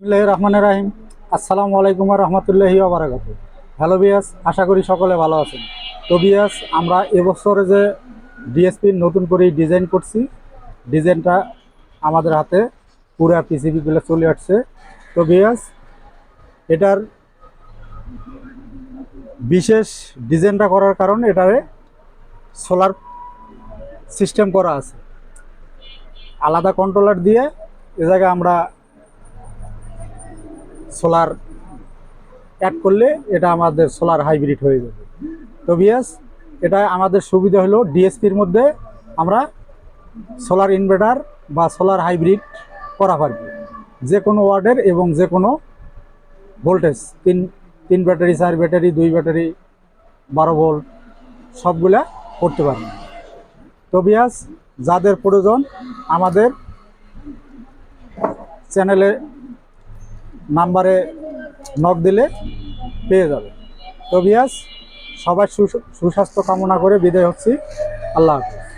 রহমানের রাহিম। আসসালামু আলাইকুম রহমতুল্লাহি বারাকাতুহু। হ্যালো বিয়াস, আশা করি সকলে ভালো আছেন। তো বিয়াস, আমরা এবছরে যে ডিএসপির নতুন করে ডিজাইন করছি, ডিজাইনটা আমাদের হাতে পুরা পিসিবিগুলো চলে আসছে। তো বিয়াস, এটার বিশেষ ডিজাইনটা করার কারণ এটারে সোলার সিস্টেম করা আছে, আলাদা কন্ট্রোলার দিয়ে এ জায়গায় আমরা সোলার অ্যাড করলে এটা আমাদের সোলার হাইব্রিড হয়ে যাবে। তো বিয়াস, এটা আমাদের সুবিধা হলো ডিএসপির মধ্যে আমরা সোলার ইনভার্টার বা সোলার হাইব্রিড করা পারবে যে কোনো ওয়ার্ডের এবং যে কোনো ভোল্টেজ, তিন ব্যাটারি, 4 ব্যাটারি, 2 ব্যাটারি, 12 ভোল্ট সবগুলা করতে পারবে। তো বিয়াস, যাদের প্রয়োজন আমাদের চ্যানেলে নাম্বারে নক দিলে পেয়ে যাবে। তো বিয়াস, সবাই সুস্বাস্থ্য কামনা করে বিদায় হচ্ছি। আল্লাহ হাফেজ।